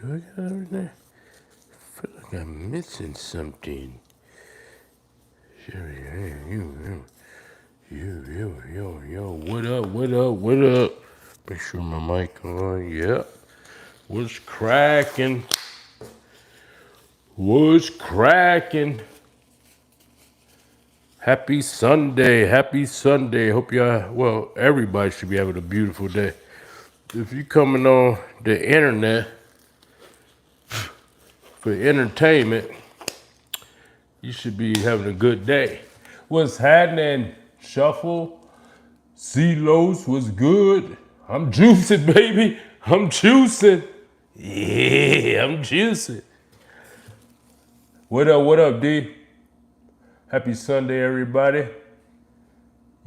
Do I got everything? I feel like I'm missing something. Sherry, hey, yo, what up? Make sure my mic on, yep. What's cracking? What's cracking? Happy Sunday, Hope y'all, well, everybody should be having a beautiful day. If you coming on the internet for entertainment, you should be having a good day. What's happening? Shuffle, C-Los, what's good? I'm juicing, baby. I'm juicing. Yeah, I'm juicing. What up, D? Happy Sunday, everybody.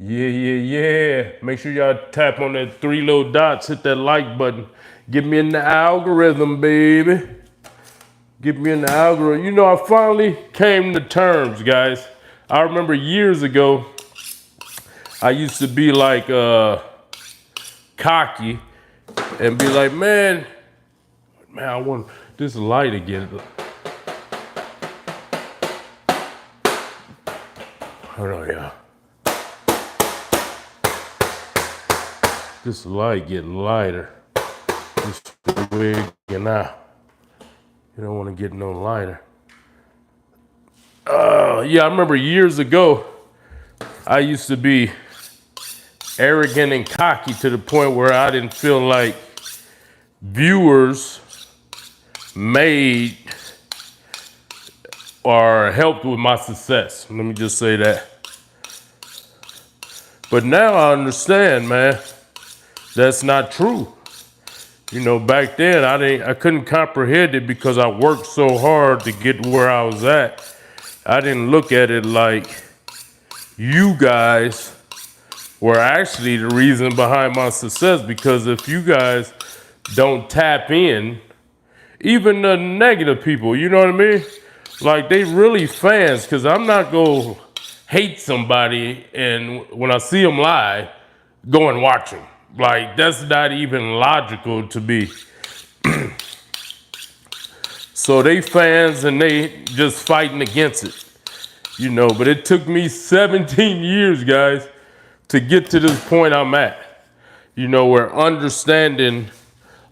Yeah. Make sure y'all tap on that 3 little dots, hit that like button. Get me in the algorithm, baby. Get me in the algorithm. You know, I finally came to terms, guys. I remember years ago, I used to be like cocky and be like, man, I want this light again. Hold on, y'all. This light get lighter. This wig and out. You don't want to get no lighter. Yeah, I remember years ago, I used to be arrogant and cocky to the point where I didn't feel like viewers made or helped with my success. Let me just say that. But now I understand, man, that's not true. You know, back then I couldn't comprehend it because I worked so hard to get where I was at. I didn't look at it like you guys were actually the reason behind my success, because if you guys don't tap in, even the negative people, you know what I mean? Like, they really fans, because I'm not going to hate somebody and when I see them live, go and watch them. Like, that's not even logical to me. So they fans and they just fighting against it, you know. But it took me 17 years, guys, to get to this point I'm at. You know, where understanding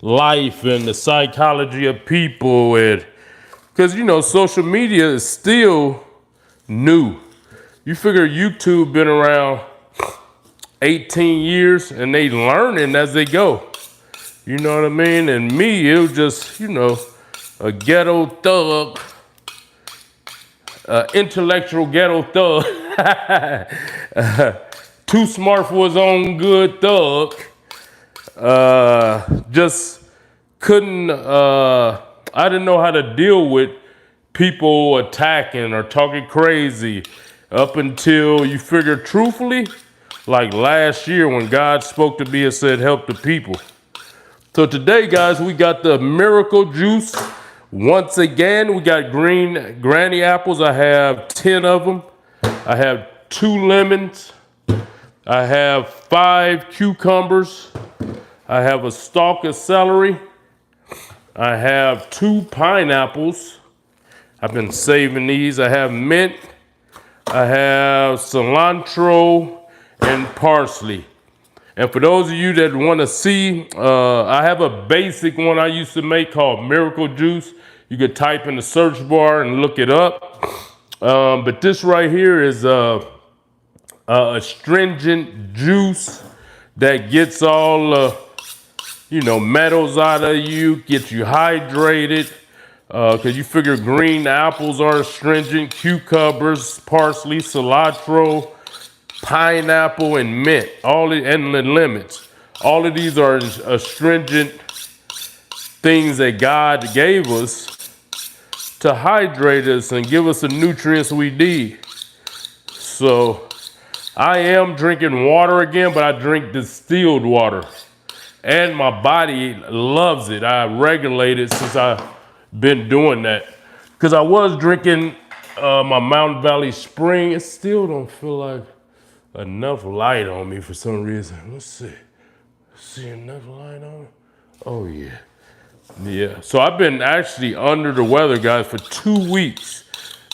life and the psychology of people, and because, you know, social media is still new. You figure YouTube been around 18 years and they learning as they go. You know what I mean? And me, it was just, you know, a ghetto thug, intellectual ghetto thug, too smart for his own good thug. Just couldn't, I didn't know how to deal with people attacking or talking crazy up until you figure, truthfully, like last year when God spoke to me and said, help the people. So today, guys, we got the miracle juice. Once again, we got green granny apples. I have 10 of them. I have 2 lemons. I have 5 cucumbers. I have a stalk of celery. I have 2 pineapples. I've been saving these. I have mint. I have cilantro and parsley. And for those of you that want to see, I have a basic one I used to make called Miracle Juice. You could type in the search bar and look it up. But this right here is a astringent juice that gets all, you know, metals out of you, gets you hydrated. Because you figure green apples are astringent, cucumbers, parsley, cilantro, pineapple, and mint, and the lemons. All of these are astringent things that God gave us to hydrate us and give us the nutrients we need. So I am drinking water again, but I drink distilled water. And my body loves it. I regulate it since I've been doing that. Because I was drinking my Mountain Valley Spring. It still don't feel like enough light on me for some reason. Let's see. See enough light on me? Oh, yeah. Yeah. So I've been actually under the weather, guys, for 2 weeks.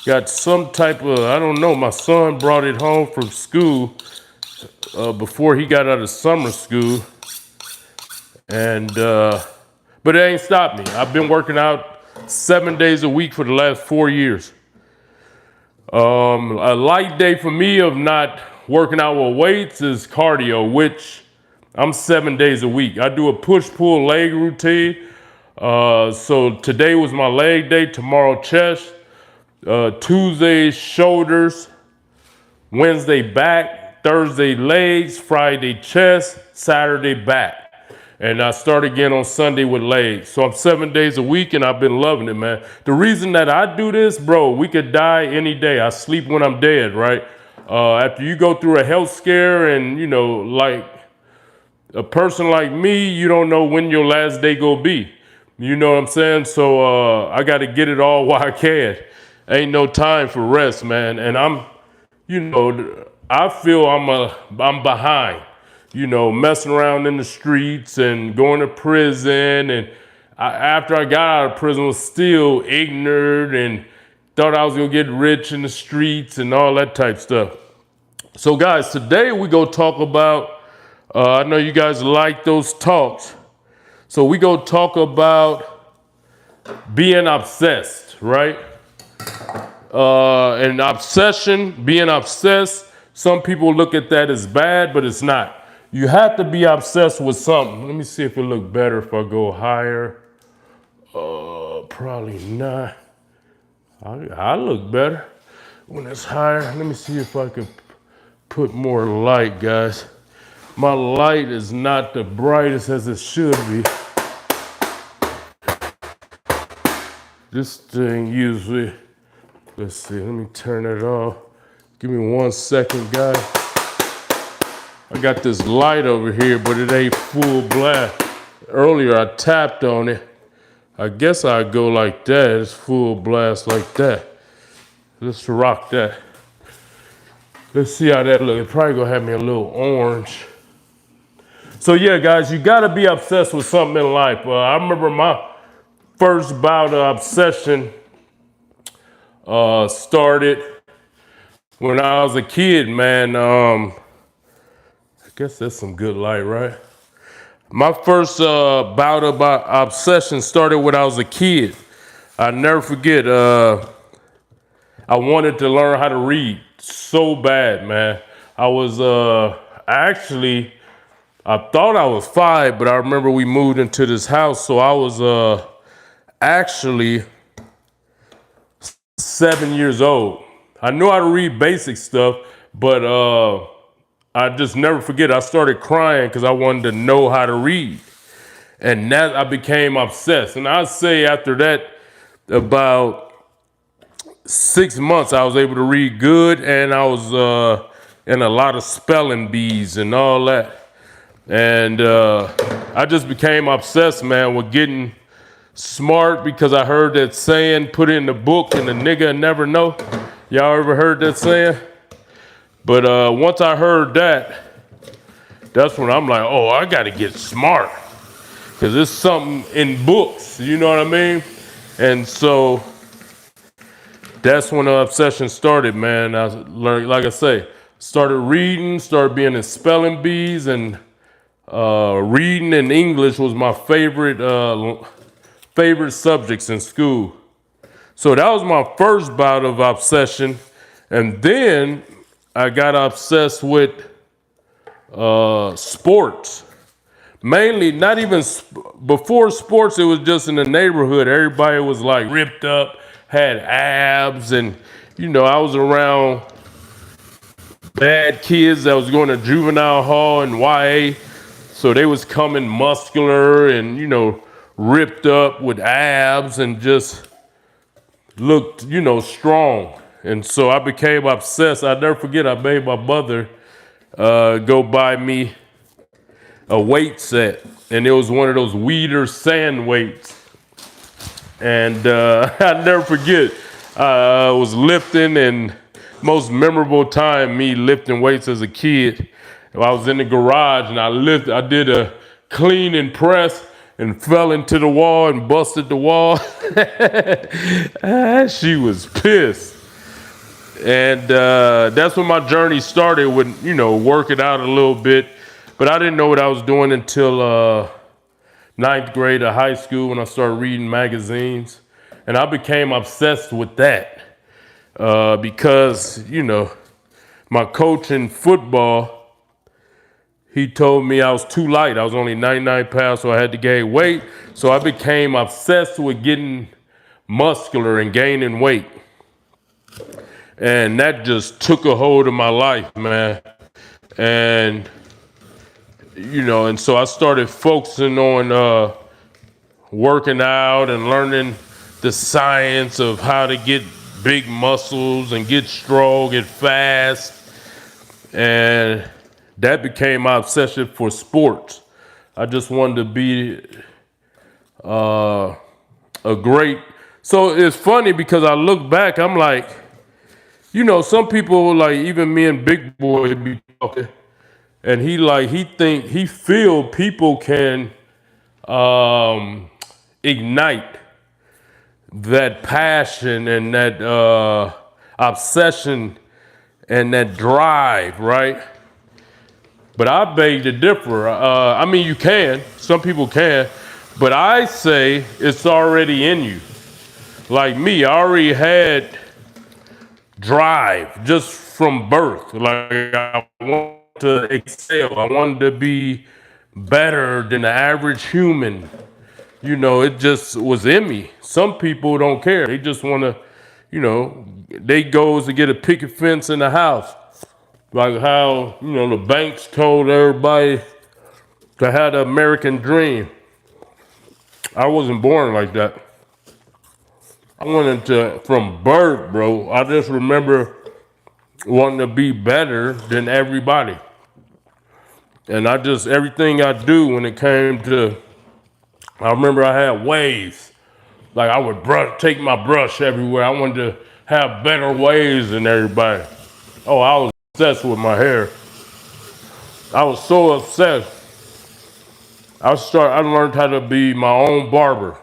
Got some type of, I don't know, my son brought it home from school before he got out of summer school. And, but it ain't stopped me. I've been working out 7 days a week for the last 4 years. A light day for me of not working out with weights is cardio, which I'm 7 days a week. I do a push-pull leg routine. So today was my leg day, tomorrow chest, Tuesday shoulders, Wednesday back, Thursday legs, Friday chest, Saturday back. And I start again on Sunday with legs. So I'm 7 days a week and I've been loving it, man. The reason that I do this, bro, we could die any day. I sleep when I'm dead, right? After you go through a health scare and, you know, like a person like me, you don't know when your last day gonna be. You know what I'm saying? So I got to get it all while I can. Ain't no time for rest, man. And I'm, you know, I feel I'm behind. You know, messing around in the streets and going to prison. And after I got out of prison, was still ignorant and thought I was gonna get rich in the streets and all that type stuff. So, guys, today we go talk about. I know you guys like those talks. So we go talk about being obsessed, right? And obsession, being obsessed, some people look at that as bad, but it's not. You have to be obsessed with something. Let me see if it look better if I go higher. Probably not. I look better when it's higher. Let me see if I can put more light, guys. My light is not the brightest as it should be. This thing usually, let's see, let me turn it off. Give me 1 second, guys. I got this light over here, but it ain't full blast. Earlier I tapped on it. I guess I'd go like that. It's full blast like that. Let's rock that. Let's see how that looks. It's probably gonna have me a little orange. So yeah, guys, you gotta be obsessed with something in life. I remember my first bout of obsession started when I was a kid, man. I guess that's some good light, right? My first bout of obsession started when I was a kid. I never forget, I wanted to learn how to read so bad, man. I was I thought I was 5, but I remember we moved into this house, so I was actually 7 years old. I knew how to read basic stuff, but I just never forget. I started crying because I wanted to know how to read, and that I became obsessed. And I'd say after that, about 6 months, I was able to read good, and I was in a lot of spelling bees and all that. And I just became obsessed, man, with getting smart because I heard that saying, put it in the book and the nigga never know. Y'all ever heard that saying? But once I heard that, that's when I'm like, oh, I got to get smart because there's something in books, you know what I mean? And so that's when the obsession started, man. I learned, like I say, started reading, started being in spelling bees, and reading in English was my favorite subjects in school. So that was my first bout of obsession. And then I got obsessed with sports. Mainly, not even before sports, it was just in the neighborhood. Everybody was like ripped up, had abs, and you know, I was around bad kids that was going to juvenile hall and YA. So they was coming muscular and, you know, ripped up with abs and just looked, you know, strong. And so I became obsessed. I'll never forget, I made my mother go buy me a weight set. And it was one of those Weider sand weights. And I'll never forget, I was lifting, and most memorable time me lifting weights as a kid, I was in the garage and I did a clean and press, and fell into the wall and busted the wall. She was pissed. And that's when my journey started with, working out a little bit. But I didn't know what I was doing until ninth grade of high school when I started reading magazines. And I became obsessed with that because, my coach in football, he told me I was too light. I was only 99 pounds, so I had to gain weight. So I became obsessed with getting muscular and gaining weight. And that just took a hold of my life, man. And, and so I started focusing on working out and learning the science of how to get big muscles and get strong, get fast. And that became my obsession for sports. I just wanted to be a great. So it's funny because I look back, I'm like, some people like even me and Big Boy be talking, and he feel people can ignite that passion and that obsession and that drive, right? But I beg to differ. I mean, you can. Some people can. But I say it's already in you. Like me, I already had drive just from birth. Like I wanted to excel. I wanted to be better than the average human. It just was in me. Some people don't care. They just want to, they goes to get a picket fence in the house. Like how, the banks told everybody to have the American dream. I wasn't born like that. I wanted to, from birth, bro, I just remember wanting to be better than everybody. And everything I do when it came to, I remember I had waves. Like I would take my brush everywhere. I wanted to have better waves than everybody. Oh, I was obsessed with my hair. I was so obsessed. I learned how to be my own barber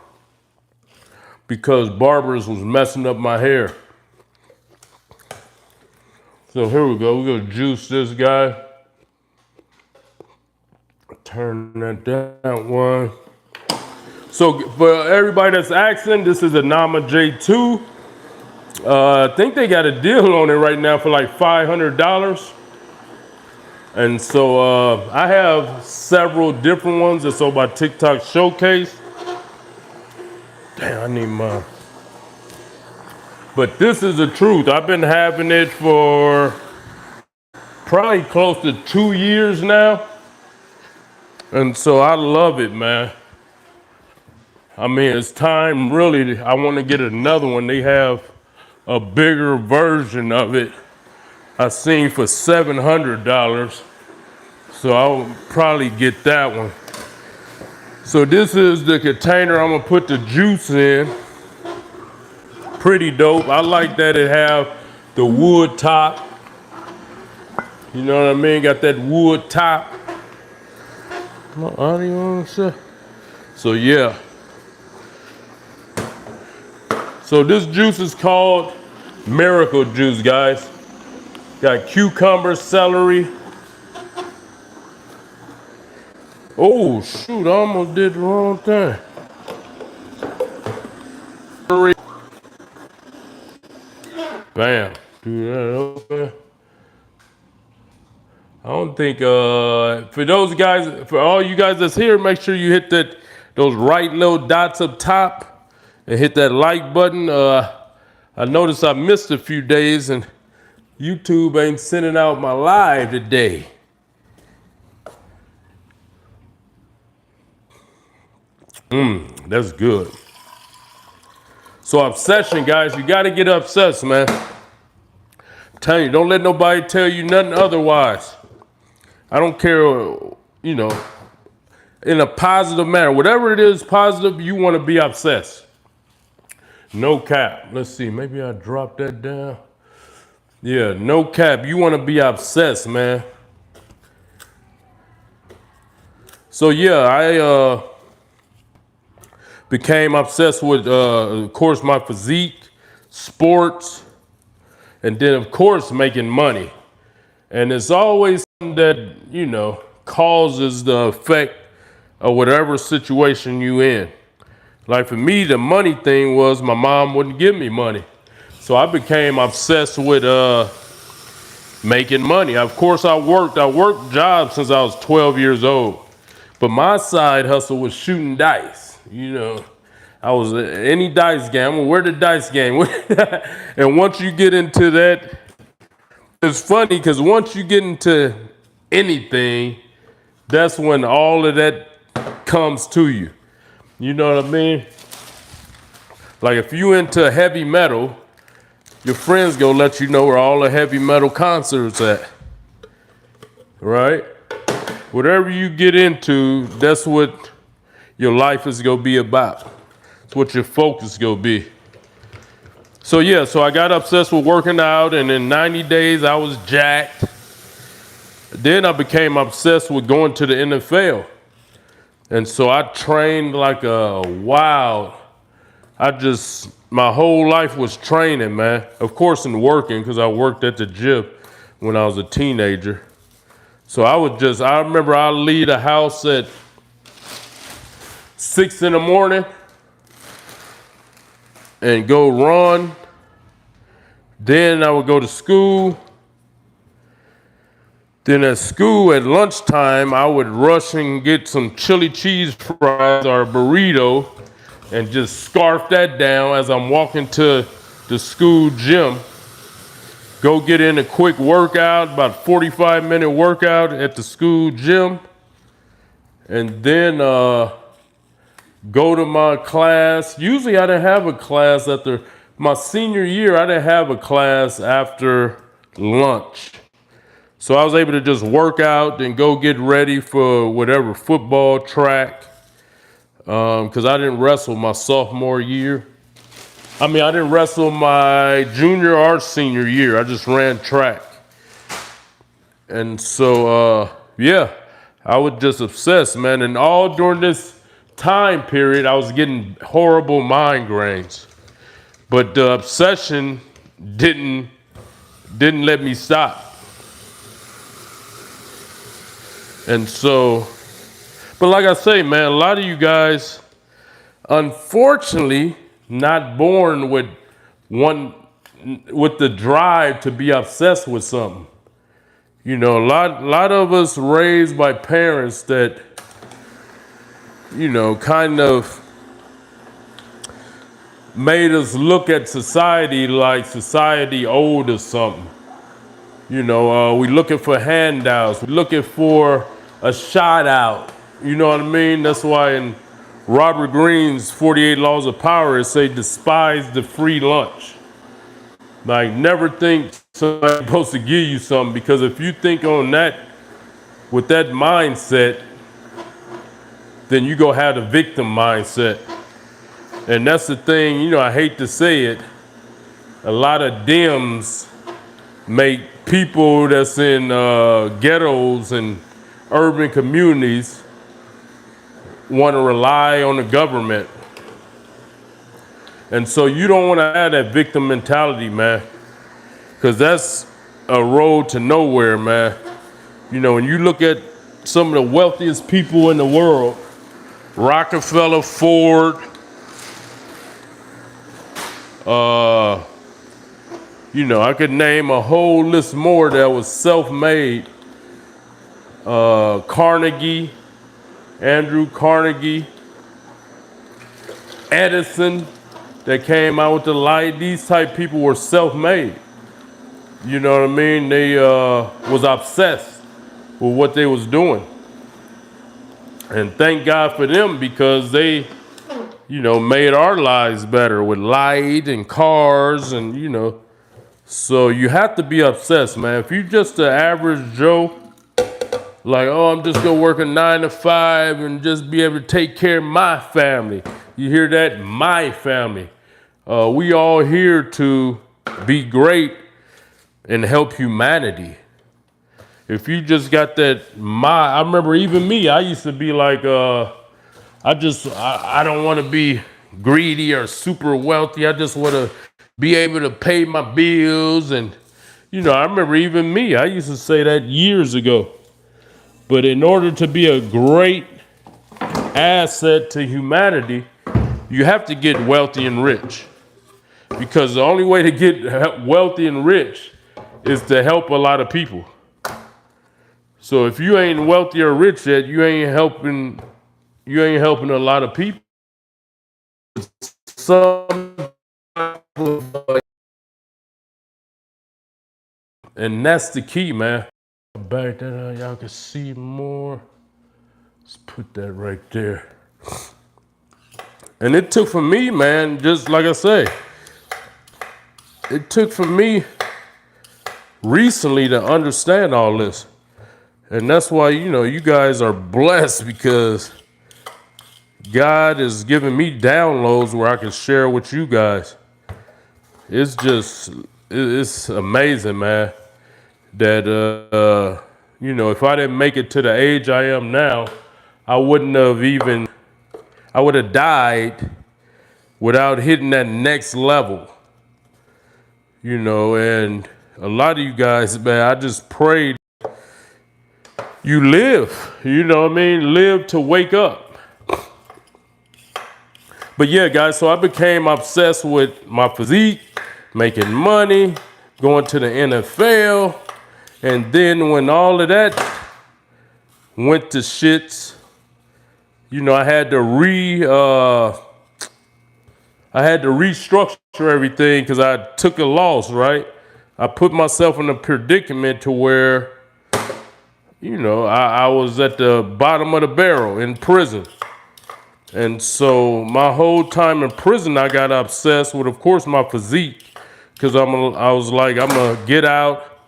because barbers was messing up my hair. So here we go. We're gonna juice this guy. Turn that down one. So for everybody that's asking, this is a Nama J2. I think they got a deal on it right now for like $500. And so I have several different ones. It's on my TikTok showcase. Damn, I need mine. But this is the truth. I've been having it for probably close to 2 years now. And so I love it, man. I mean, it's time really. I want to get another one. They have a bigger version of it. I seen for $700. So I'll probably get that one. So this is the container I'm gonna put the juice in. Pretty dope. I like that it have the wood top. You know what I mean? Got that wood top. No audio and stuff. So yeah. So this juice is called Miracle Juice, guys. Got cucumber, celery. Oh shoot, I almost did the wrong thing. Bam. Do that open. I don't think for those guys, for all you guys that's here, make sure you hit those right little dots up top and hit that like button. I noticed I missed a few days and YouTube ain't sending out my live today. That's good. So obsession, guys, you gotta get obsessed, man. I'm telling you, don't let nobody tell you nothing otherwise. I don't care, in a positive manner. Whatever it is positive, you want to be obsessed. No cap. Let's see, maybe I dropped that down. Yeah, no cap. You want to be obsessed, man. So yeah, Became obsessed with, of course, my physique, sports, and then, of course, making money. And it's always something that, causes the effect of whatever situation you in. Like for me, the money thing was my mom wouldn't give me money. So I became obsessed with making money. Of course, I worked jobs since I was 12 years old. But my side hustle was shooting dice. I was any dice game. I'm gonna wear the dice game. And once you get into that, it's funny because once you get into anything, that's when all of that comes to you. You know what I mean? Like if you into heavy metal, your friends gonna let you know where all the heavy metal concerts at, right? Whatever you get into, that's what your life is gonna be about. It's what your focus gonna be. So yeah, so I got obsessed with working out, and in 90 days I was jacked. Then I became obsessed with going to the NFL. And so I trained like a wild. My whole life was training, man. Of course, in working, because I worked at the gym when I was a teenager. So I remember I'd leave the house at 6 in the morning and go run. Then I would go to school. Then at school at lunchtime, I would rush and get some chili cheese fries or a burrito and just scarf that down as I'm walking to the school gym. Go get in a quick workout, about 45-minute workout at the school gym. And then go to my class. Usually I didn't have a class after my senior year. I didn't have a class after lunch. So I was able to just work out and go get ready for whatever football, track, because I didn't wrestle my sophomore year. I didn't wrestle my junior or senior year. I just ran track. And so, yeah, I was just obsessed, man. And all during this time period, I was getting horrible migraines. But the obsession didn't let me stop. And so, but like I say, man, a lot of you guys, unfortunately, not born with the drive to be obsessed with something. A lot of us raised by parents that, kind of made us look at society like society owed us something. We looking for handouts. We looking for a shout out. You know what I mean? That's why in Robert Greene's 48 Laws of Power, it say despise the free lunch. Like never think somebody's supposed to give you something, because if you think on that, with that mindset, then you go have the victim mindset. And that's the thing, I hate to say it, a lot of Dems make people that's in ghettos and urban communities want to rely on the government. And so you don't want to have that victim mentality, man, because that's a road to nowhere, man. When you look at some of the wealthiest people in the world, Rockefeller, Ford, I could name a whole list more that was self-made. Carnegie, Andrew Carnegie, Edison, that came out with the light. These type people were self-made. You know what I mean? They was obsessed with what they was doing. And thank God for them, because they, made our lives better with light and cars and, So you have to be obsessed, man. If you just the average Joe, like, I'm just gonna work a 9 to 5 and just be able to take care of my family. You hear that? My family. We all here to be great and help humanity. If you just got that, I remember even me, I used to be like, I don't want to be greedy or super wealthy. I just want to be able to pay my bills. And, I remember even me, I used to say that years ago. But in order to be a great asset to humanity, you have to get wealthy and rich. Because the only way to get wealthy and rich is to help a lot of people. So if you ain't wealthy or rich yet, you ain't helping a lot of people. Some, and that's the key, man. Back that y'all can see more. Let's put that right there. And it took for me, man, just like I say, it took for me recently to understand all this. And that's why, you guys are blessed, because God is giving me downloads where I can share with you guys. It's amazing, man, that, if I didn't make it to the age I am now, I would have died without hitting that next level, and a lot of you guys, man, I just prayed you live, live to wake up. But yeah, guys, so I became obsessed with my physique, making money, going to the NFL. And then when all of that went to shits, I had to restructure everything, because I took a loss, right? I put myself in a predicament to where, I was at the bottom of the barrel in prison. And so my whole time in prison, I got obsessed with, of course, my physique, because I was like, I'm gonna get out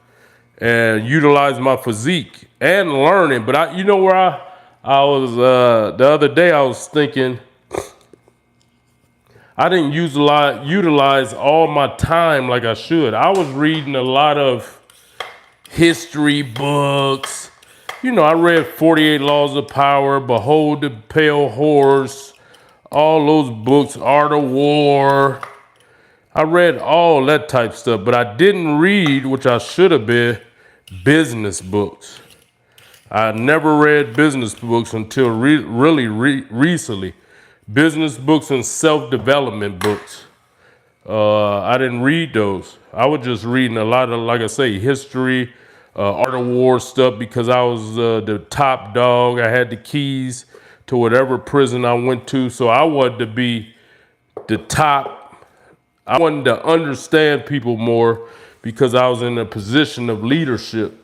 and utilize my physique and learn it. But where I was the other day, I was thinking I didn't utilize all my time like I should. I was reading a lot of history books. I read 48 Laws of Power, Behold the Pale Horse, all those books, Art of War. I read all that type stuff, but I didn't read, which I should have been, business books. I never read business books until really recently. Business books and self-development books. I didn't read those. I was just reading a lot of, like I say, history, Art of War stuff, because I was the top dog. I had the keys to whatever prison I went to. So I wanted to be the top. I wanted to understand people more, because I was in a position of leadership.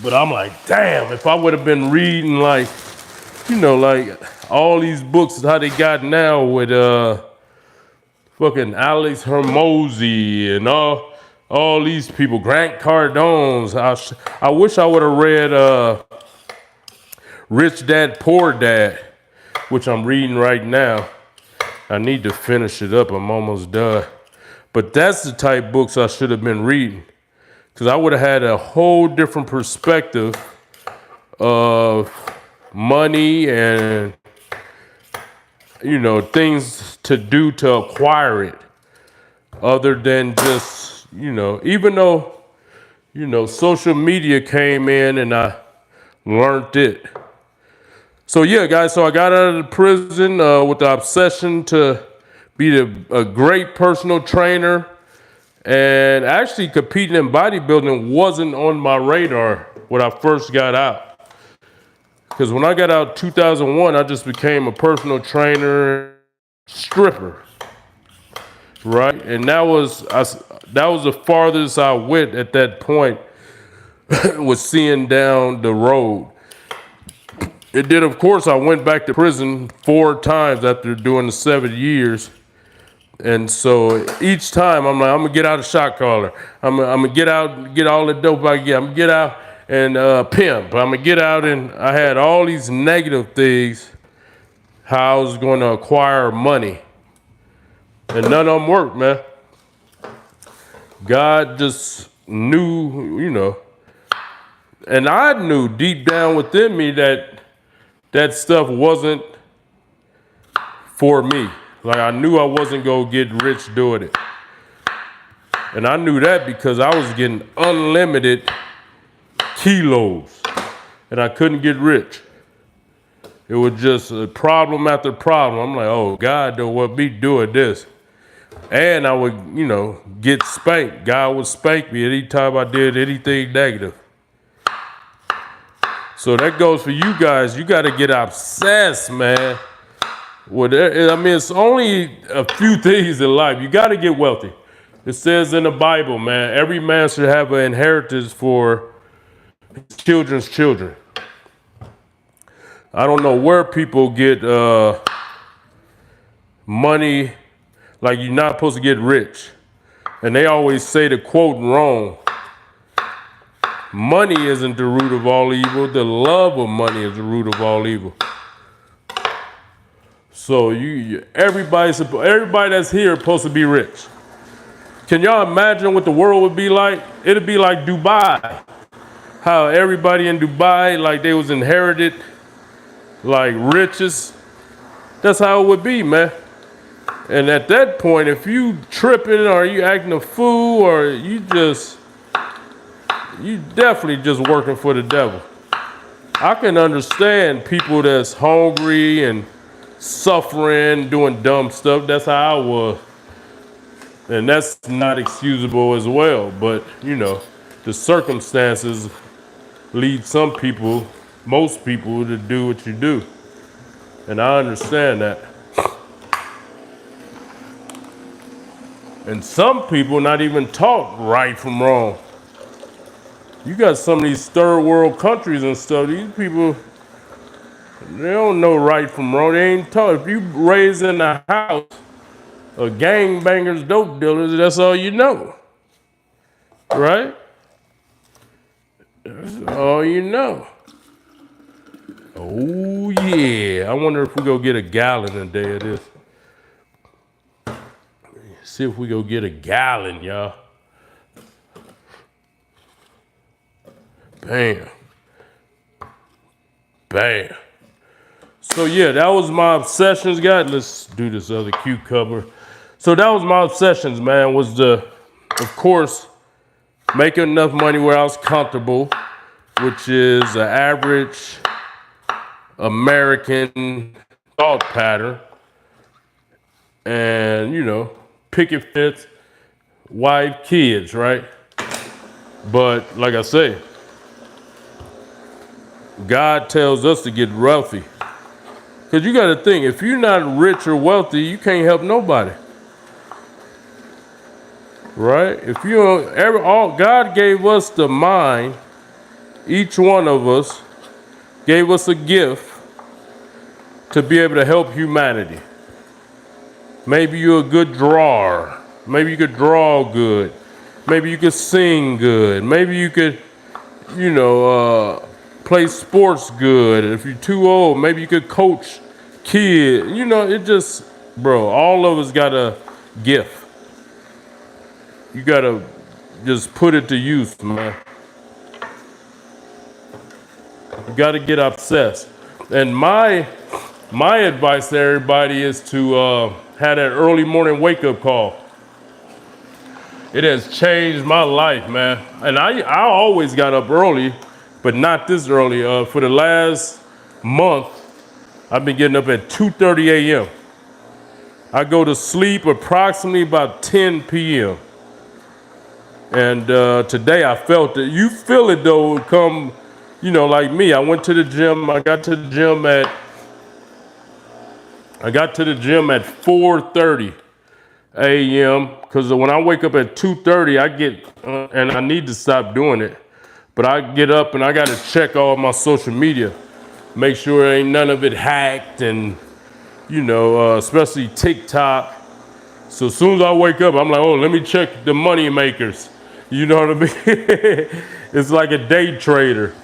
But I'm like, damn, if I would have been reading like all these books, how they got now with fucking Alex Hormozy and all these people, Grant Cardone's. I wish I would have read Rich Dad Poor Dad, which I'm reading right now. I need to finish it up. I'm almost done. But that's the type books I should have been reading, because I would have had a whole different perspective of money and, things to do to acquire it, other than just, even though, social media came in and I learned it. So yeah, guys, so I got out of the prison with the obsession to be a great personal trainer. And actually competing in bodybuilding wasn't on my radar when I first got out. Because when I got out in 2001, I just became a personal trainer, stripper, right? And that was the farthest I went at that point, was seeing down the road. It did, of course, I went back to prison 4 times after doing the 7 years. And so each time I'm like, I'm gonna get out a shot caller. I'm gonna get out, get all the dope I get. I'm gonna get out and pimp. I'm gonna get out, and I had all these negative things, how I was going to acquire money, and none of them worked, man. God just knew, and I knew deep down within me that stuff wasn't for me. Like I knew I wasn't gonna get rich doing it. And I knew that because I was getting unlimited kilos and I couldn't get rich. It was just a problem after problem. I'm like, oh, God don't want me doing this. And I would, get spanked. God would spank me anytime I did anything negative. So that goes for you guys. You got to get obsessed, man. It's only a few things in life. You got to get wealthy. It says in the Bible, man, every man should have an inheritance for his children's children. I don't know where people get money, like you're not supposed to get rich. And they always say the quote wrong. Money isn't the root of all evil. The love of money is the root of all evil. So everybody that's here is supposed to be rich. Can y'all imagine what the world would be like? It'd be like Dubai. How everybody in Dubai, like they was inherited, like riches. That's how it would be, man. And at that point, if you tripping or you acting a fool or you definitely just working for the devil. I can understand people that's hungry and suffering, doing dumb stuff. That's how I was. And that's not excusable as well. But, the circumstances lead most people to do what you do. And I understand that. And some people not even taught right from wrong. You got some of these third world countries and stuff. These people, they don't know right from wrong. They ain't taught. If you raised in a house of gangbangers, dope dealers, that's all you know. Right? That's all you know. Oh, yeah. I wonder if we go get a gallon a day of this. See if we go get a gallon, y'all. Bam. Bam. So, yeah, that was my obsessions, guys. Let's do this other cucumber. So that was my obsessions, man, was of course, making enough money where I was comfortable, which is an average American thought pattern. And, picket fence, wife, kids, right? But like I say, God tells us to get wealthy. Because you got to think, if you're not rich or wealthy, you can't help nobody. Right? If you God gave us the mind, each one of us gave us a gift to be able to help humanity. Maybe you're a good drawer. Maybe you could draw good. Maybe you could sing good. Maybe you could, play sports good. If you're too old, maybe you could coach kids. All of us got a gift. You got to just put it to use, man. You got to get obsessed. And my advice to everybody is to have that early morning wake-up call. It has changed my life, man. And I always got up early, but not this early. For the last month, I've been getting up at 2:30 a.m. I go to sleep approximately about 10 p.m. And today I felt it. You feel it though, come, like me. I went to the gym. I got to the gym at 4:30 a.m. because when I wake up at 2:30, I get, and I need to stop doing it, but I get up and I got to check all my social media, make sure ain't none of it hacked, and especially TikTok. So as soon as I wake up, I'm like, oh, let me check the money makers. You know what I mean? It's like a day trader.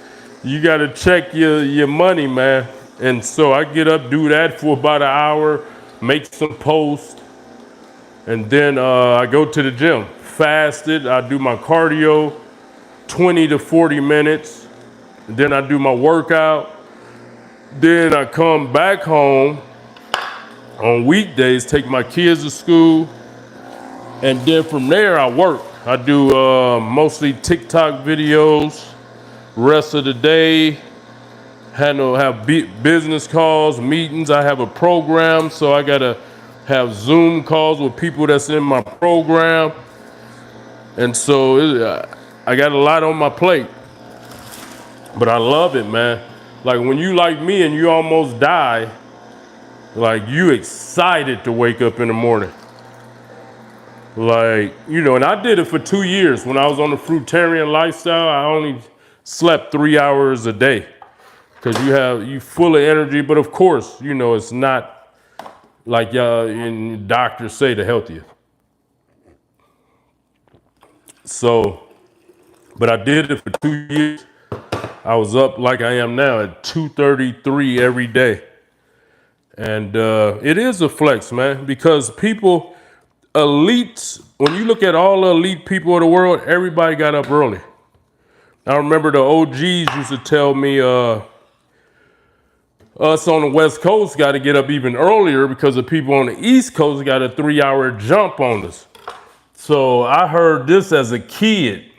You got to check your money, man. And so I get up, do that for about an hour, make some posts, and then I go to the gym. Fasted, I do my cardio, 20 to 40 minutes. Then I do my workout. Then I come back home On weekdays, take my kids to school, and then from there I work. I do mostly TikTok videos. Rest of the day, have business calls, meetings. I have a program, so I gotta have Zoom calls with people that's in my program, and so I got a lot on my plate. But I love it, man. Like when you like me and you almost die, like you excited to wake up in the morning. Like, and I did it for 2 years. When I was on the fruitarian lifestyle, I only slept 3 hours a day because you full of energy. But of course, it's not like y'all and doctors say the healthiest. So, but I did it for 2 years. I was up like I am now at 2:33 every day. And it is a flex, man, because elites, when you look at all the elite people of the world, everybody got up early. I remember the OGs used to tell me us on the West Coast got to get up even earlier because the people on the East Coast got a 3-hour jump on us. So I heard this as a kid.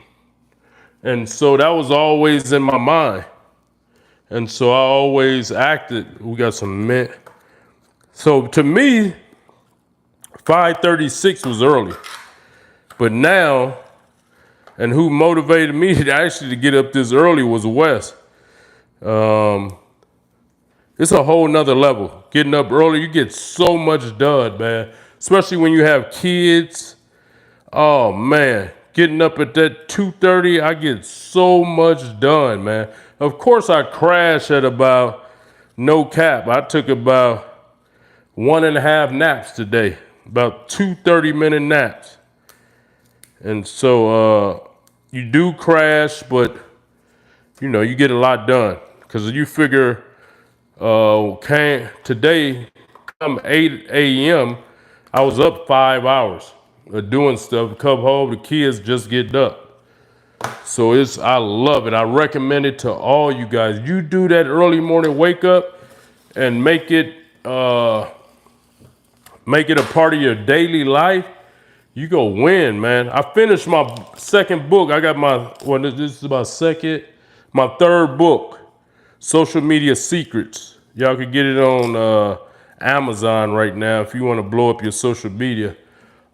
And so that was always in my mind. And so I always acted. We got some men. So to me, 5:36 was early. But now, and who motivated me to get up this early was Wes. It's a whole nother level. Getting up early, you get so much done, man. Especially when you have kids. Oh man, getting up at that 2:30, I get so much done, man. Of course, I crash at about, no cap, I took about 1.5 naps today, about 2 30-minute naps. And so you do crash, but you get a lot done because you figure today, come 8 a.m., I was up 5 hours doing stuff. Come home, the kids just get up. So I love it. I recommend it to all you guys. You do that early morning wake up and make it a part of your daily life. You go win, man. I finished my second book. I got this is my third book, Social Media Secrets. Y'all can get it on Amazon right now if you want to blow up your social media.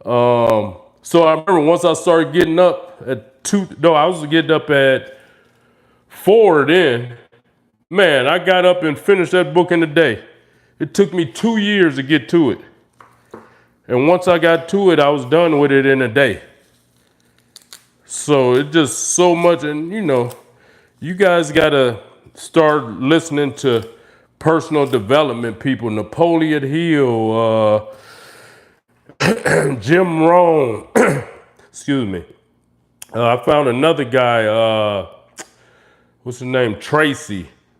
So I remember once I started getting up at 2, no, I was getting up at 4 then. Man, I got up and finished that book in a day. It took me 2 years to get to it. And once I got to it, I was done with it in a day. So it just so much, and you guys gotta start listening to personal development people, Napoleon Hill, Jim Rohn, excuse me. I found another guy, what's his name?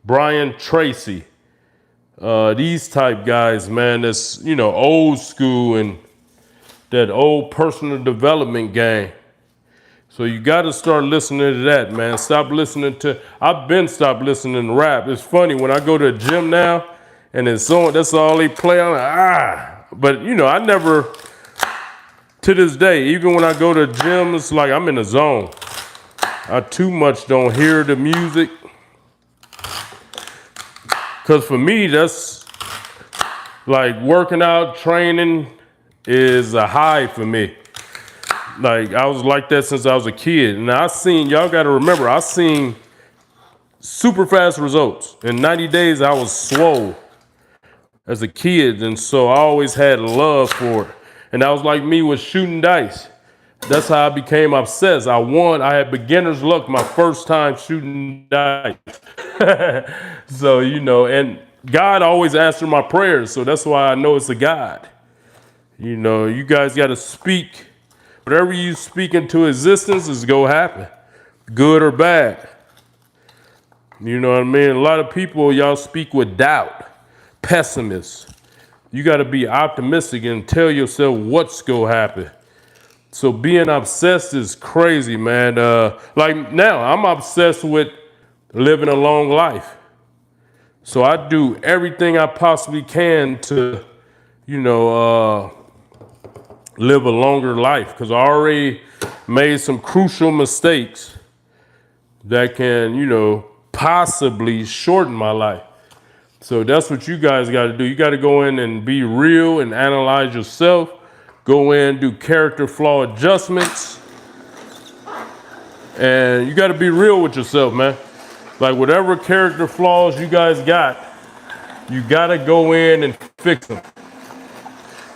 Brian Tracy. These type guys, man, that's, old school and that old personal development game. So you got to start listening to that, man. I've been stopped listening to rap. It's funny, when I go to a gym now and that's all they play, I'm like, But, I never, to this day, even when I go to a gym, it's like I'm in a zone. I too much don't hear the music. Because for me, that's like working out, training is a high for me. Like I was like that since I was a kid. And y'all got to remember, I seen super fast results. In 90 days, I was swole as a kid. And so I always had love for it. And that was like me with shooting dice. That's how I became obsessed. I had beginner's luck my first time shooting dice. So, and God always answered my prayers. So that's why I know it's a God. You guys got to speak. Whatever you speak into existence is going to happen, good or bad. You know what I mean? A lot of people, y'all speak with doubt, pessimists. You got to be optimistic and tell yourself what's going to happen. So being obsessed is crazy, man. Like now, I'm obsessed with living a long life. So I do everything I possibly can to, live a longer life, because I already made some crucial mistakes that can, possibly shorten my life. So that's what you guys got to do. You got to go in and be real and analyze yourself. Go in, do character flaw adjustments. And you got to be real with yourself, man. Like whatever character flaws you guys got, you got to go in and fix them.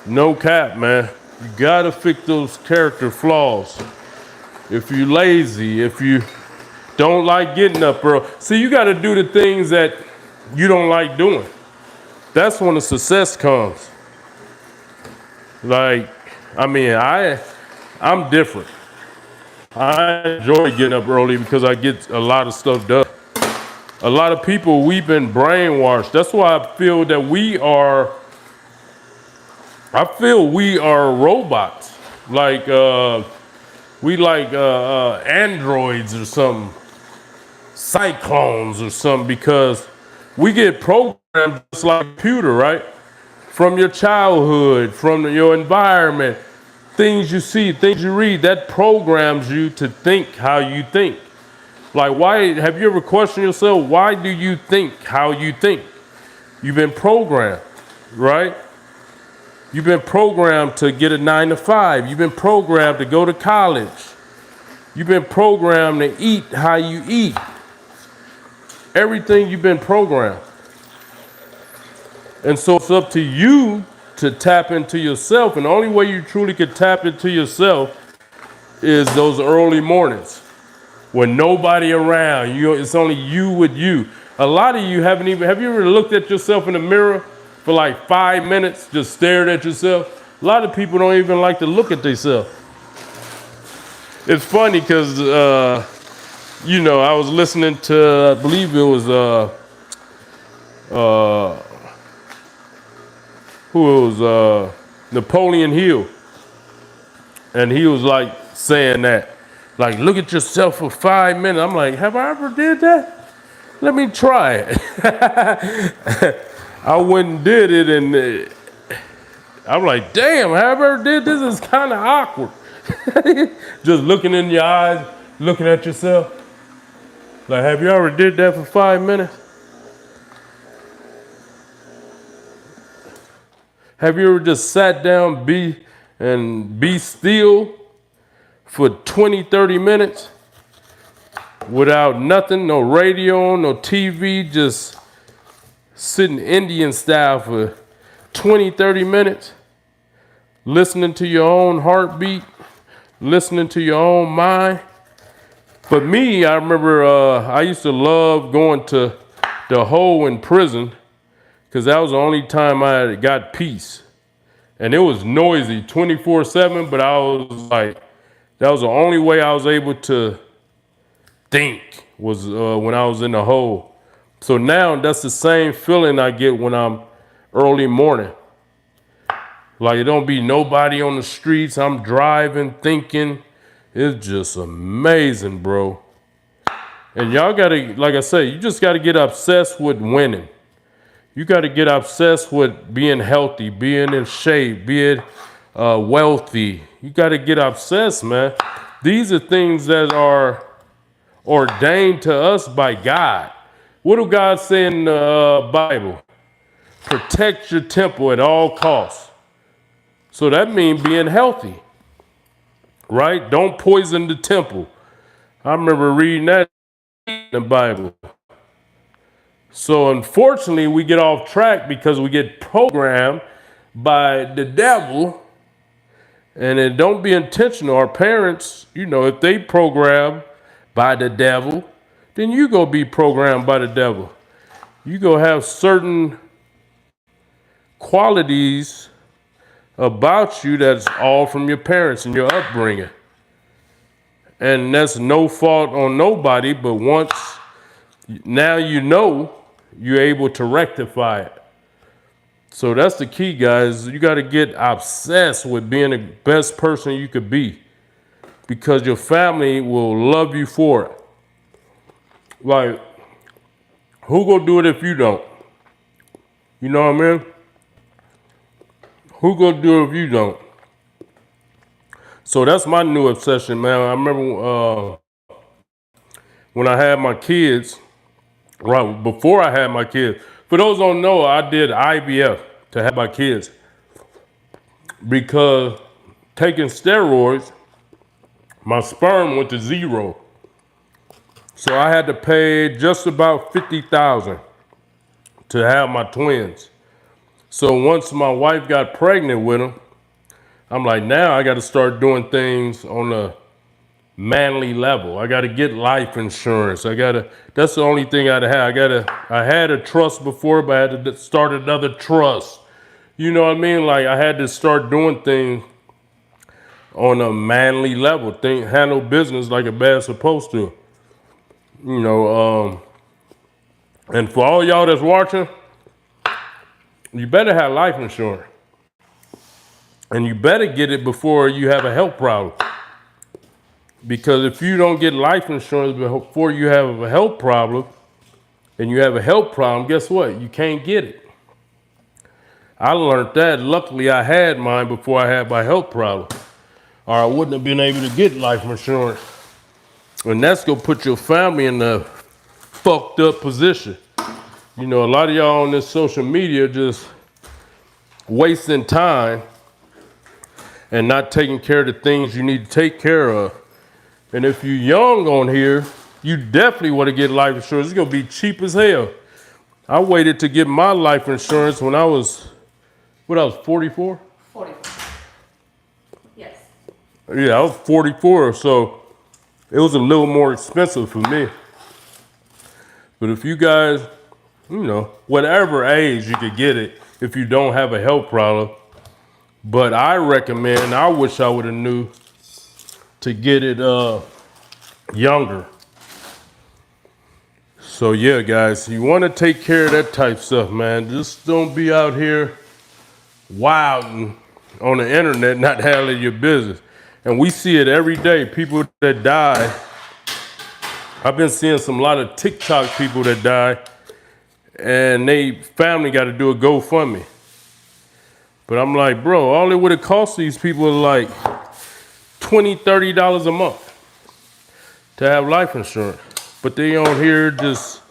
No cap, man. You got to fix those character flaws. If you're lazy, if you don't like getting up early. See, you got to do the things that you don't like doing. That's when the success comes. Like, I'm different. I enjoy getting up early because I get a lot of stuff done. A lot of people, we've been brainwashed. That's why I feel that we are robots. Like, we like androids or something. Cyclones or something, because we get programmed just like a computer, right? From your childhood, from your environment, things you see, things you read, that programs you to think how you think. Like, why have you ever questioned yourself? Why do you think how you think? You've been programmed, right? You've been programmed to get a 9 to 5. You've been programmed to go to college. You've been programmed to eat how you eat. Everything you've been programmed. And so it's up to you to tap into yourself. And the only way you truly can tap into yourself is those early mornings when nobody around. It's only you with you. A lot of you have you ever looked at yourself in the mirror for like 5 minutes, just stared at yourself? A lot of people don't even like to look at themselves. It's funny because, I was listening to, I believe it was, Napoleon Hill. And he was like saying that, like, look at yourself for 5 minutes. I'm like, have I ever did that? Let me try it. I went and did it, and I'm like, damn, have I ever did this? It's kind of awkward. Just looking in your eyes, looking at yourself. Like, have you ever did that for 5 minutes? Have you ever just sat down, be still for 20, 30 minutes without nothing, no radio, no TV, just sitting Indian style for 20, 30 minutes, listening to your own heartbeat, listening to your own mind? But me, I remember I used to love going to the hole in prison, because that was the only time I got peace. And it was noisy 24/7, but I was like, that was the only way I was able to think was when I was in the hole. So now that's the same feeling I get when I'm early morning. Like, it don't be nobody on the streets. I'm driving, thinking. It's just amazing, bro. And y'all gotta, like I say, you just gotta get obsessed with winning. You gotta get obsessed with being healthy, being in shape, being wealthy. You gotta get obsessed, man. These are things that are ordained to us by God. What do God say in the Bible? Protect your temple at all costs. So that means being healthy, right? Don't poison the temple. I remember reading that in the Bible. So unfortunately, we get off track because we get programmed by the devil, and it don't be intentional. Our parents, if they program by the devil, then you go be programmed by the devil. You go have certain qualities about you that's all from your parents and your upbringing. And that's no fault on nobody, but once now you're able to rectify it. So that's the key, guys. You got to get obsessed with being the best person you could be, because your family will love you for it. Like, who gonna do it if you don't? You know what I mean? Who gonna do it if you don't? So that's my new obsession, man. I remember when I had my kids, right before I had my kids. For those who don't know, I did IVF to have my kids because taking steroids, my sperm went to zero. So I had to pay just about $50,000 to have my twins. So once my wife got pregnant with them, I'm like, now I got to start doing things on a manly level. I got to get life insurance. That's the only thing I'd have. I had a trust before, but I had to start another trust. You know what I mean? Like I had to start doing things on a manly level. Handle business like a man's supposed to. You know, and for all y'all that's watching, you better have life insurance. And you better get it before you have a health problem. Because if you don't get life insurance before you have a health problem, and you have a health problem, guess what? You can't get it. I learned that. Luckily, I had mine before I had my health problem, or I wouldn't have been able to get life insurance. And that's gonna put your family in a fucked up position. You know, a lot of y'all on this social media just wasting time and not taking care of the things you need to take care of. And if you're young on here, you definitely want to get life insurance. It's gonna be cheap as hell. I waited to get my life insurance when I was, 44? 44. Yes. Yeah, I was 44, so it was a little more expensive for me. But if you guys, you know, whatever age you could get it if you don't have a health problem. But I recommend, I wish I would have knew to get it younger. So yeah, guys, you want to take care of that type stuff, man. Just don't be out here wilding on the internet, not handling your business. And we see it every day. People that die. I've been seeing a lot of TikTok people that die, and they family got to do a GoFundMe. But I'm like, bro, all it would have cost these people is like $20, $30 a month to have life insurance. But they on here just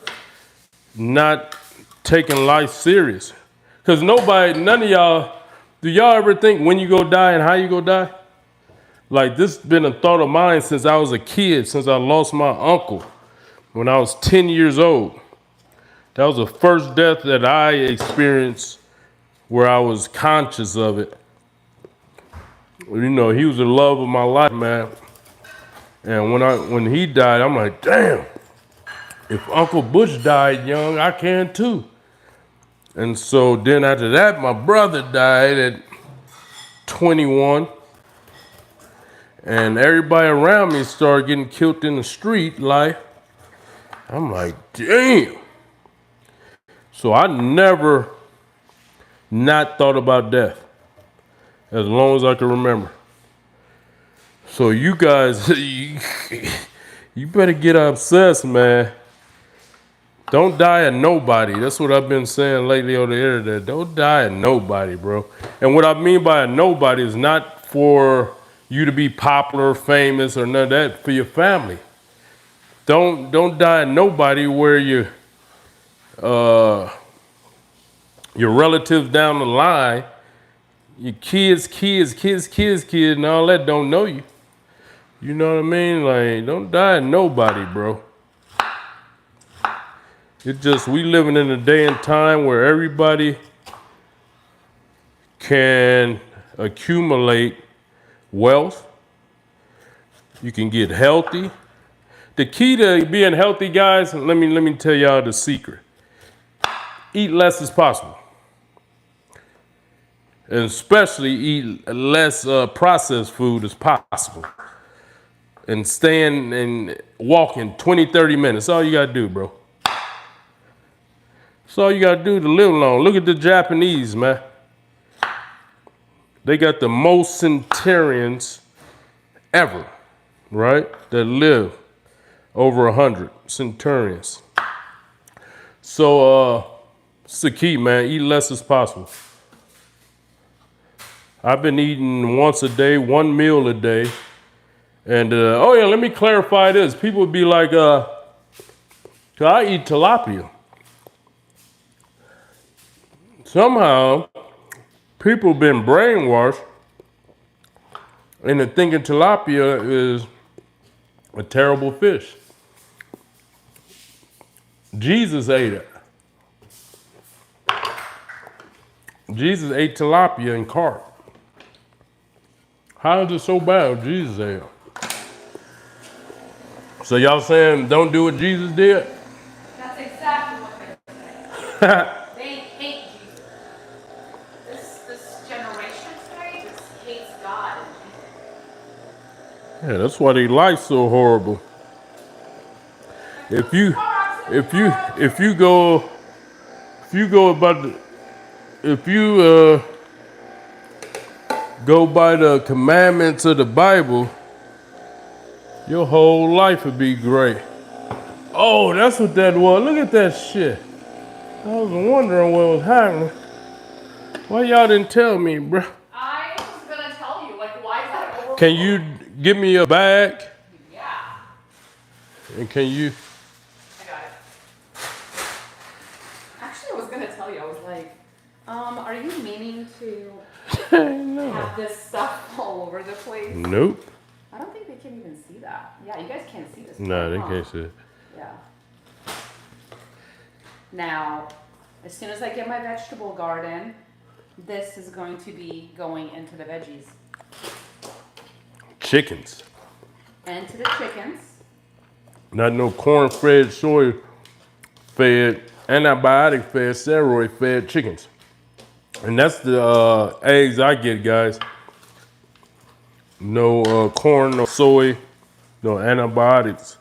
not taking life serious. Because none of y'all, do y'all ever think when you go die and how you go die? Like this has been a thought of mine since I was a kid, since I lost my uncle when I was 10 years old. That was the first death that I experienced where I was conscious of it. You know, he was the love of my life, man. And when he died, I'm like, damn, if Uncle Bush died young, I can too. And so then after that, my brother died at 21. And everybody around me started getting killed in the street life. I'm like, damn. So I never not thought about death as long as I can remember. So you guys, you better get obsessed, man. Don't die at nobody. That's what I've been saying lately on the internet. Don't die at nobody, bro. And what I mean by a nobody is not for you to be popular, famous, or none of that. For your family. Don't die at nobody where your relatives down the line, your kids, and all that don't know you. You know what I mean? Like, don't die at nobody, bro. It's just, we living in a day and time where everybody can accumulate wealth. You can get healthy. The key to being healthy, guys, let me tell y'all the secret. Eat less as possible. And especially eat less processed food as possible. And stand and walking 20, 30 minutes. That's all you gotta do, bro. That's all you gotta do to live long. Look at the Japanese, man. They got the most centenarians ever, right? That live over 100 centenarians. So it's the key, man. Eat less as possible. I've been eating once a day, one meal a day. And, oh yeah, let me clarify this. People would be like, I eat tilapia. Somehow, people been brainwashed into thinking tilapia is a terrible fish. Jesus ate it. Jesus ate tilapia and carp. How is it so bad? Jesus ate it. So y'all saying don't do what Jesus did? That's exactly what they're saying. They hate Jesus. This generation today just hates God. Yeah, that's why their life's so horrible. If you go by the commandments of the Bible, your whole life would be great. Oh, that's what that was. Look at that shit. I was wondering what was happening. Why y'all didn't tell me, bro? I was gonna tell you, like, why is that over? Can you give me a bag? Yeah, And can you? I got it. Actually, I was gonna tell you, I was like, are you meaning to No. have this stuff all over the place? Nope. I don't think they can even see that. Yeah, you guys can't see this. No, they huh? can't see it. Yeah. Now, as soon as I get my vegetable garden, this is going to be going into the veggies Chickens. and to the chickens. Not no corn-fed, soy-fed, antibiotic-fed, steroid-fed chickens. And that's the eggs I get, guys. No corn, no soy, no antibiotics,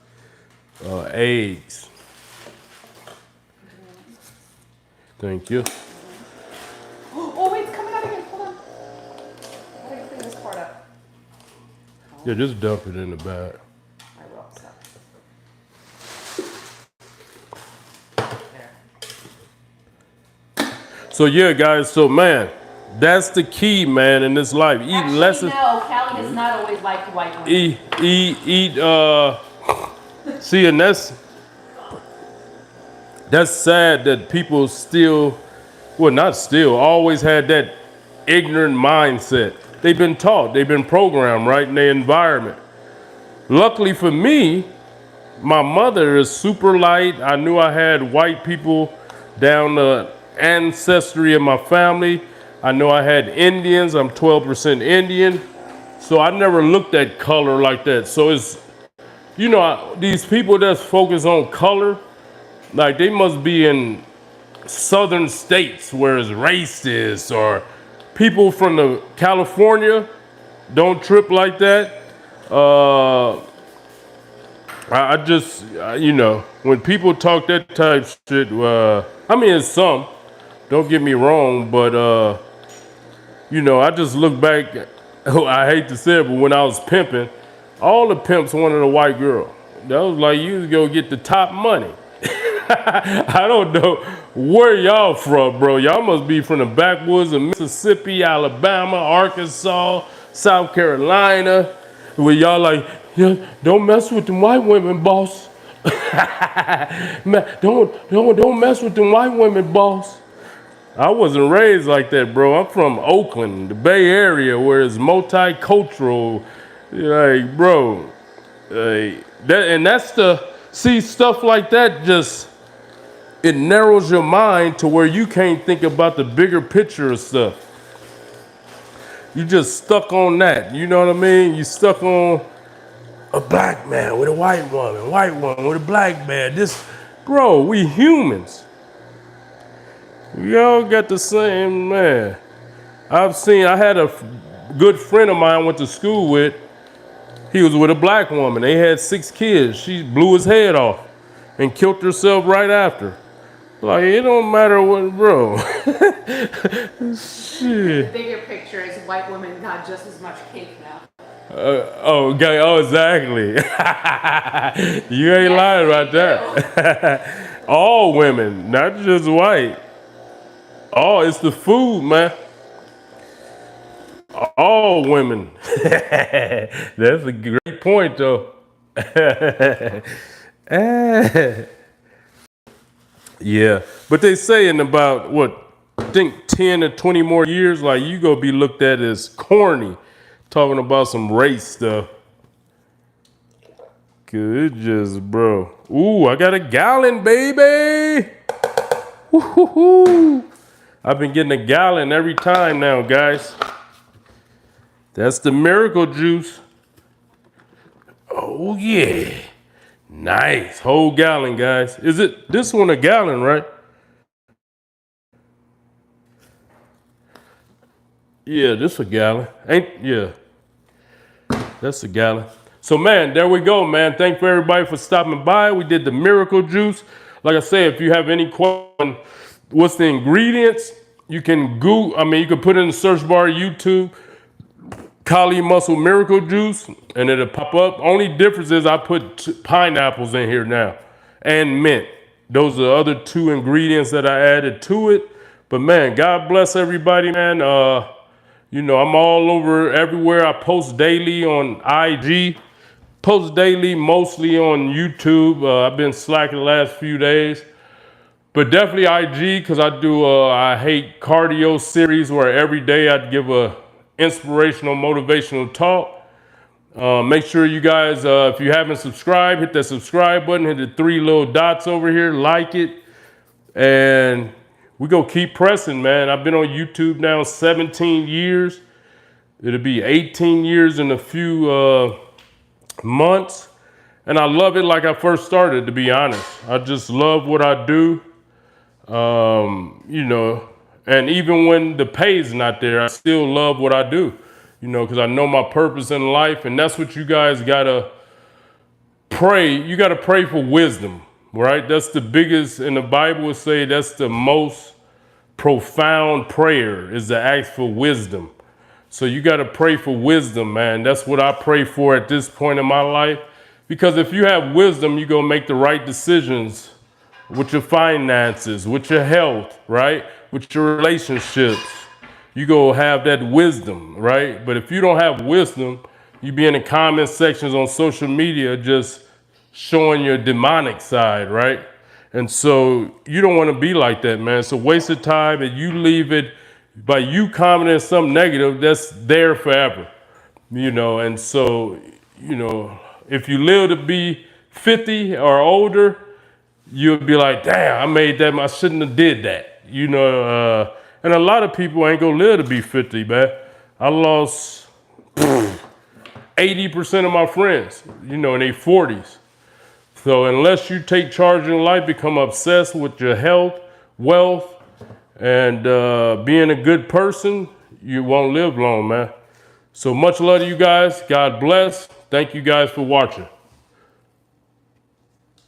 eggs. Thank you. Oh, wait, it's coming out again. Hold on. I gotta clean this part up. Yeah, just dump it in the bag. I will. There. So yeah, guys. So man, that's the key, man, in this life. Eat Actually, less. no, Callie has not always liked white women. Eat. See, and that's sad that people still, well, not still, always had that ignorant mindset. They've been taught, they've been programmed, right, in their environment. Luckily for me, my mother is super light. I knew I had white people down the ancestry of my family. I know I had Indians. I'm 12% Indian. So I never looked at color like that. So it's, these people that's focused on color, like they must be in southern states where it's racist, or people from the California don't trip like that. I just, when people talk that type shit, I mean, it's some, don't get me wrong, but, I just look back, I hate to say it, but when I was pimping, all the pimps wanted a white girl. That was like, you go get the top money. I don't know where y'all from, bro. Y'all must be from the backwoods of Mississippi, Alabama, Arkansas, South Carolina, where y'all like, yeah, don't mess with them white women, boss. Man, don't mess with them white women, boss. I wasn't raised like that, bro. I'm from Oakland, the Bay Area, where it's multicultural. Like, bro, see, stuff like that just, it narrows your mind to where you can't think about the bigger picture of stuff. You just stuck on that, you know what I mean? You stuck on a black man with a white woman with a black man. Bro, we humans. We all got the same, man. I had a good friend of mine I went to school with. He was with a black woman. They had 6 kids. She blew his head off and killed herself right after. Like, it don't matter what, bro. Shit. The bigger picture is white women got just as much cake now. Okay, exactly. You ain't lying about that. All women, not just white. Oh, it's the food, man. All women. That's a great point, though. Yeah, but they say in about what, I think 10 or 20 more years, like you gonna be looked at as corny, talking about some race stuff. Good, just bro. Ooh, I got a gallon, baby. Woo-hoo-hoo. I've been getting a gallon every time now, guys. That's the miracle juice. Oh yeah, nice, whole gallon, guys. Is it this one a gallon, right? Yeah, this a gallon. Ain't yeah. That's a gallon. So man, there we go, man. Thank you everybody for stopping by. We did the miracle juice. Like I said, if you have any question, what's the ingredients? You can you can put in the search bar YouTube, Kali Muscle Miracle Juice, and it'll pop up. Only difference is I put pineapples in here now and mint. Those are the other two ingredients that I added to it. But man, God bless everybody, man. You know, I'm all over everywhere. I post daily on IG, post daily mostly on YouTube. I've been slacking the last few days, but definitely IG because I do I hate cardio series where every day I'd give a inspirational, motivational talk. Make sure you guys, if you haven't subscribed, hit that subscribe button, hit the 3 little dots over here, like it, and we go keep pressing, man. I've been on YouTube now 17 years. It'll be 18 years in a few months. And I love it like I first started, to be honest. I just love what I do. You know, and even when the pay's not there, I still love what I do, you know, because I know my purpose in life. And that's what you guys gotta pray. You gotta pray for wisdom, right? That's the biggest, in the Bible would say that's the most profound prayer is to ask for wisdom. So you got to pray for wisdom, man. That's what I pray for at this point in my life. Because if you have wisdom, you're going to make the right decisions with your finances, with your health, right? With your relationships. You go have that wisdom, right? But if you don't have wisdom, you be in the comment sections on social media just showing your demonic side, right? And so you don't want to be like that, man. It's a waste of time, and you leave it by you commenting something negative that's there forever, you know. And so, you know, if you live to be 50 or older, you'll be like, damn, I made that. I shouldn't have did that, you know. And a lot of people ain't gonna live to be 50, man. I lost 80% of my friends, you know, in their 40s. So unless you take charge in life, become obsessed with your health, wealth, and being a good person, you won't live long, man. So much love to you guys. God bless. Thank you guys for watching.